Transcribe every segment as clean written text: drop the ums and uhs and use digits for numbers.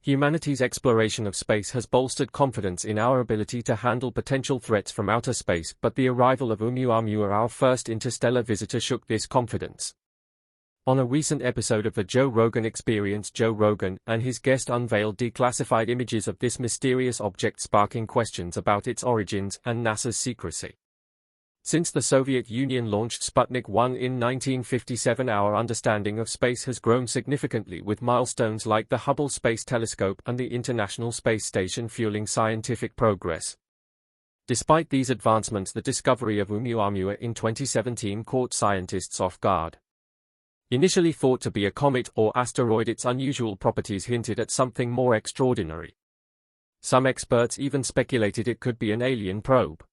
Humanity's exploration of space has bolstered confidence in our ability to handle potential threats from outer space, but the arrival of Oumuamua, our first interstellar visitor, shook this confidence. On a recent episode of the Joe Rogan Experience, Joe Rogan and his guest unveiled declassified images of this mysterious object, sparking questions about its origins and NASA's secrecy. Since the Soviet Union launched Sputnik 1 in 1957, our understanding of space has grown significantly, with milestones like the Hubble Space Telescope and the International Space Station fueling scientific progress. Despite these advancements, the discovery of Oumuamua in 2017 caught scientists off guard. Initially thought to be a comet or asteroid, its unusual properties hinted at something more extraordinary. Some experts even speculated it could be an alien probe.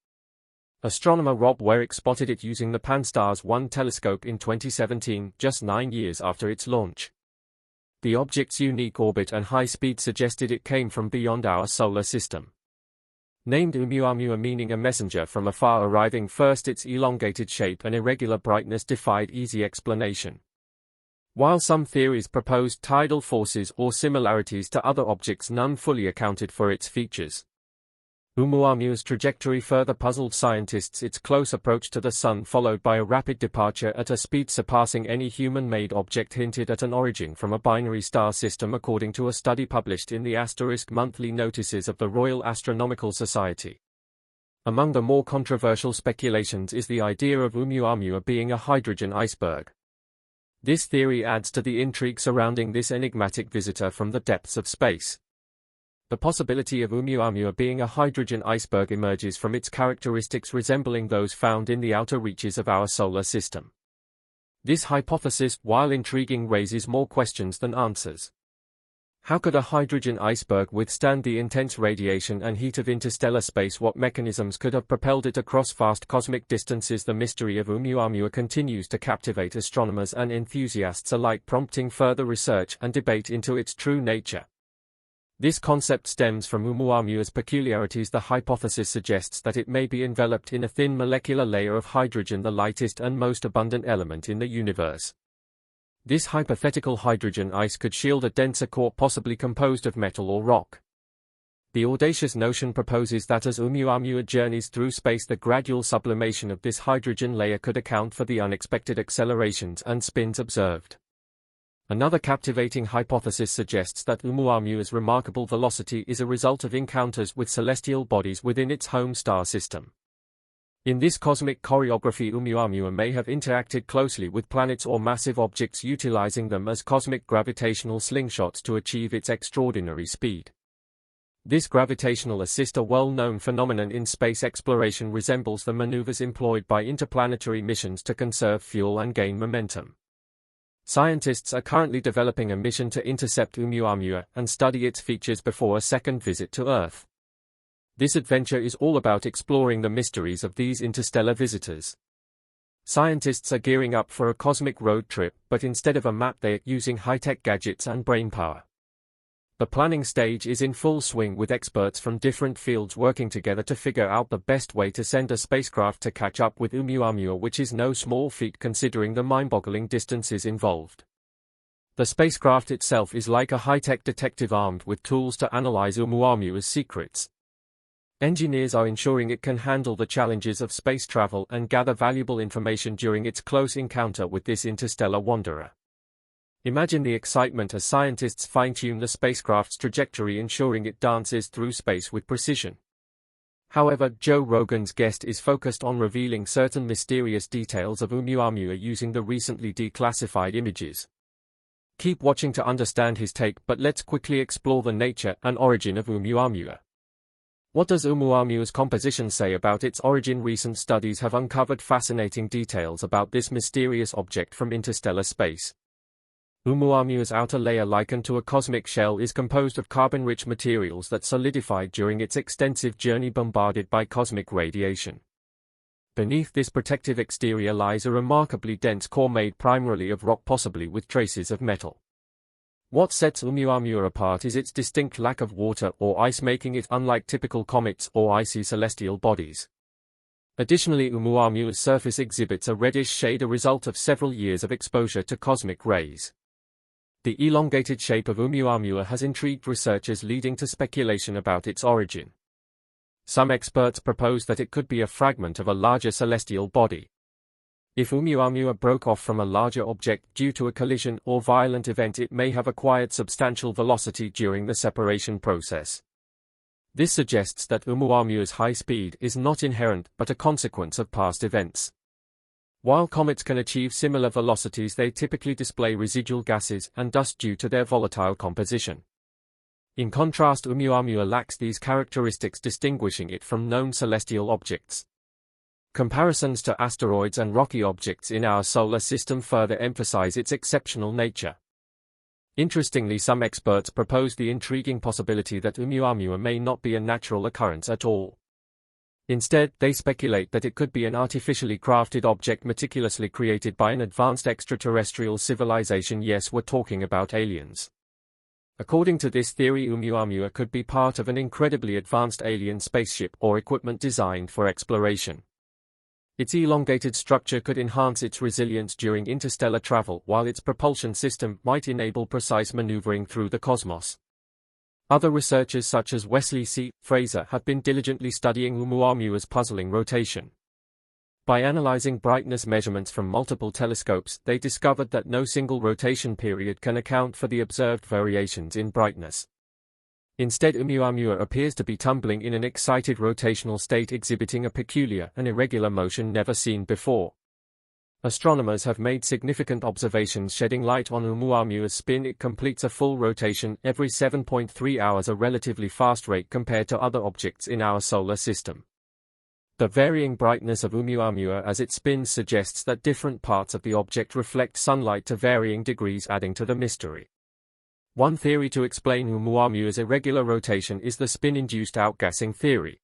Astronomer Rob Warrick spotted it using the Pan-STARRS 1 telescope in 2017, just 9 years after its launch. The object's unique orbit and high speed suggested it came from beyond our solar system. Named Oumuamua, meaning a messenger from afar arriving first, its elongated shape and irregular brightness defied easy explanation. While some theories proposed tidal forces or similarities to other objects, none fully accounted for its features. Oumuamua's trajectory further puzzled scientists. Its close approach to the Sun, followed by a rapid departure at a speed surpassing any human-made object, hinted at an origin from a binary star system, according to a study published in the monthly notices of the Royal Astronomical Society. Among the more controversial speculations is the idea of Oumuamua being a hydrogen iceberg. This theory adds to the intrigue surrounding this enigmatic visitor from the depths of space. The possibility of Oumuamua being a hydrogen iceberg emerges from its characteristics resembling those found in the outer reaches of our solar system. This hypothesis, while intriguing, raises more questions than answers. How could a hydrogen iceberg withstand the intense radiation and heat of interstellar space? What mechanisms could have propelled it across vast cosmic distances? The mystery of Oumuamua continues to captivate astronomers and enthusiasts alike, prompting further research and debate into its true nature. This concept stems from Oumuamua's peculiarities. The hypothesis suggests that it may be enveloped in a thin molecular layer of hydrogen, the lightest and most abundant element in the universe. This hypothetical hydrogen ice could shield a denser core, possibly composed of metal or rock. The audacious notion proposes that as Oumuamua journeys through space, the gradual sublimation of this hydrogen layer could account for the unexpected accelerations and spins observed. Another captivating hypothesis suggests that Oumuamua's remarkable velocity is a result of encounters with celestial bodies within its home star system. In this cosmic choreography, Oumuamua may have interacted closely with planets or massive objects, utilizing them as cosmic gravitational slingshots to achieve its extraordinary speed. This gravitational assist, a well-known phenomenon in space exploration, resembles the maneuvers employed by interplanetary missions to conserve fuel and gain momentum. Scientists are currently developing a mission to intercept Oumuamua and study its features before a second visit to Earth. This adventure is all about exploring the mysteries of these interstellar visitors. Scientists are gearing up for a cosmic road trip, but instead of a map, they are using high-tech gadgets and brainpower. The planning stage is in full swing, with experts from different fields working together to figure out the best way to send a spacecraft to catch up with Oumuamua, which is no small feat considering the mind-boggling distances involved. The spacecraft itself is like a high-tech detective armed with tools to analyze Oumuamua's secrets. Engineers are ensuring it can handle the challenges of space travel and gather valuable information during its close encounter with this interstellar wanderer. Imagine the excitement as scientists fine-tune the spacecraft's trajectory, ensuring it dances through space with precision. However, Joe Rogan's guest is focused on revealing certain mysterious details of Oumuamua using the recently declassified images. Keep watching to understand his take, but let's quickly explore the nature and origin of Oumuamua. What does Oumuamua's composition say about its origin? Recent studies have uncovered fascinating details about this mysterious object from interstellar space. Oumuamua's outer layer, likened to a cosmic shell, is composed of carbon-rich materials that solidified during its extensive journey bombarded by cosmic radiation. Beneath this protective exterior lies a remarkably dense core made primarily of rock, possibly with traces of metal. What sets Oumuamua apart is its distinct lack of water or ice, making it unlike typical comets or icy celestial bodies. Additionally, Oumuamua's surface exhibits a reddish shade, a result of several years of exposure to cosmic rays. The elongated shape of Oumuamua has intrigued researchers, leading to speculation about its origin. Some experts propose that it could be a fragment of a larger celestial body. If Oumuamua broke off from a larger object due to a collision or violent event, it may have acquired substantial velocity during the separation process. This suggests that Oumuamua's high speed is not inherent but a consequence of past events. While comets can achieve similar velocities, they typically display residual gases and dust due to their volatile composition. In contrast, Oumuamua lacks these characteristics, distinguishing it from known celestial objects. Comparisons to asteroids and rocky objects in our solar system further emphasize its exceptional nature. Interestingly, some experts propose the intriguing possibility that Oumuamua may not be a natural occurrence at all. Instead, they speculate that it could be an artificially crafted object meticulously created by an advanced extraterrestrial civilization. Yes, we're talking about aliens. According to this theory, Oumuamua could be part of an incredibly advanced alien spaceship or equipment designed for exploration. Its elongated structure could enhance its resilience during interstellar travel, while its propulsion system might enable precise maneuvering through the cosmos. Other researchers such as Wesley C. Fraser have been diligently studying Oumuamua's puzzling rotation. By analyzing brightness measurements from multiple telescopes, they discovered that no single rotation period can account for the observed variations in brightness. Instead, Oumuamua appears to be tumbling in an excited rotational state, exhibiting a peculiar and irregular motion never seen before. Astronomers have made significant observations shedding light on Oumuamua's spin. It completes a full rotation every 7.3 hours, a relatively fast rate compared to other objects in our solar system. The varying brightness of Oumuamua as it spins suggests that different parts of the object reflect sunlight to varying degrees, adding to the mystery. One theory to explain Oumuamua's irregular rotation is the spin-induced outgassing theory.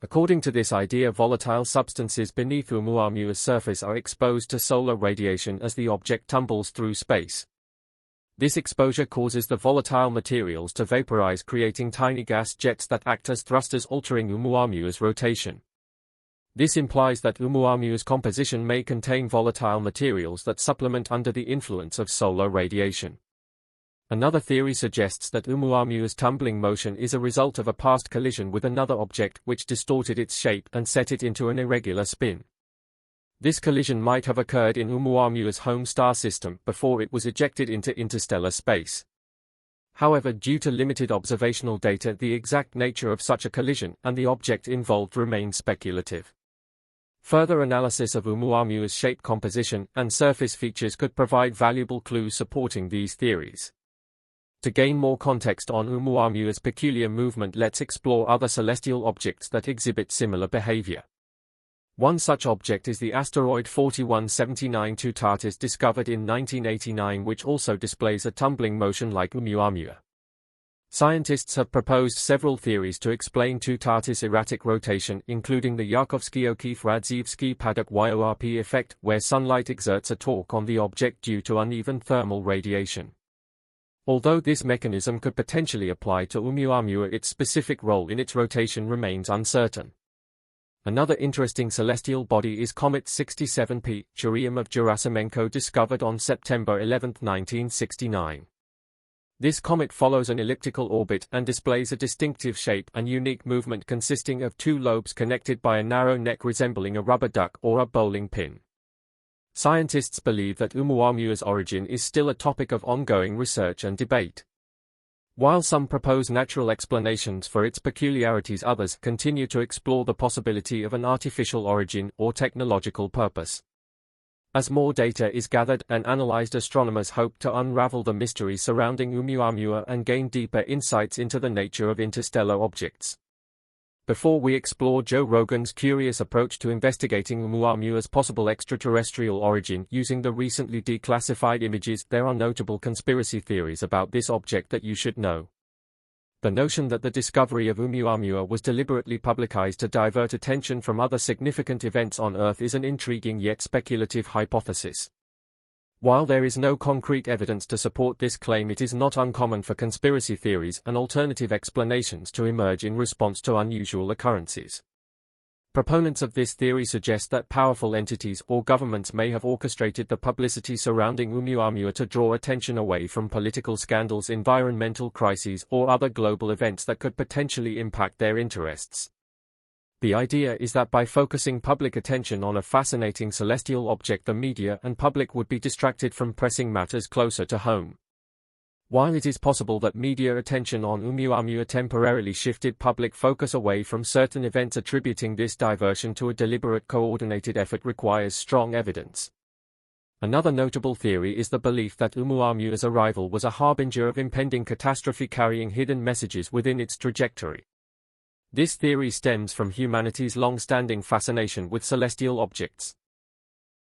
According to this idea, volatile substances beneath Oumuamua's surface are exposed to solar radiation as the object tumbles through space. This exposure causes the volatile materials to vaporize, creating tiny gas jets that act as thrusters, altering Oumuamua's rotation. This implies that Oumuamua's composition may contain volatile materials that supplement under the influence of solar radiation. Another theory suggests that Oumuamua's tumbling motion is a result of a past collision with another object which distorted its shape and set it into an irregular spin. This collision might have occurred in Oumuamua's home star system before it was ejected into interstellar space. However, due to limited observational data, the exact nature of such a collision and the object involved remain speculative. Further analysis of Oumuamua's shape, composition, and surface features could provide valuable clues supporting these theories. To gain more context on Oumuamua's peculiar movement, let's explore other celestial objects that exhibit similar behavior. One such object is the asteroid 4179 Toutatis, discovered in 1989, which also displays a tumbling motion like Oumuamua. Scientists have proposed several theories to explain Toutatis' erratic rotation, including the Yarkovsky-O'Keefe-Radzievsky-Paddock-YORP effect, where sunlight exerts a torque on the object due to uneven thermal radiation. Although this mechanism could potentially apply to Oumuamua, its specific role in its rotation remains uncertain. Another interesting celestial body is Comet 67P Churyum of Gerasimenko, discovered on September 11, 1969. This comet follows an elliptical orbit and displays a distinctive shape and unique movement consisting of two lobes connected by a narrow neck resembling a rubber duck or a bowling pin. Scientists believe that Oumuamua's origin is still a topic of ongoing research and debate. While some propose natural explanations for its peculiarities, others continue to explore the possibility of an artificial origin or technological purpose. As more data is gathered and analyzed, astronomers hope to unravel the mystery surrounding Oumuamua and gain deeper insights into the nature of interstellar objects. Before we explore Joe Rogan's curious approach to investigating Oumuamua's possible extraterrestrial origin using the recently declassified images, there are notable conspiracy theories about this object that you should know. The notion that the discovery of Oumuamua was deliberately publicized to divert attention from other significant events on Earth is an intriguing yet speculative hypothesis. While there is no concrete evidence to support this claim, it is not uncommon for conspiracy theories and alternative explanations to emerge in response to unusual occurrences. Proponents of this theory suggest that powerful entities or governments may have orchestrated the publicity surrounding Oumuamua to draw attention away from political scandals, environmental crises, or other global events that could potentially impact their interests. The idea is that by focusing public attention on a fascinating celestial object, the media and public would be distracted from pressing matters closer to home. While it is possible that media attention on Oumuamua temporarily shifted public focus away from certain events, attributing this diversion to a deliberate, coordinated effort requires strong evidence. Another notable theory is the belief that Oumuamua's arrival was a harbinger of impending catastrophe, carrying hidden messages within its trajectory. This theory stems from humanity's long-standing fascination with celestial objects.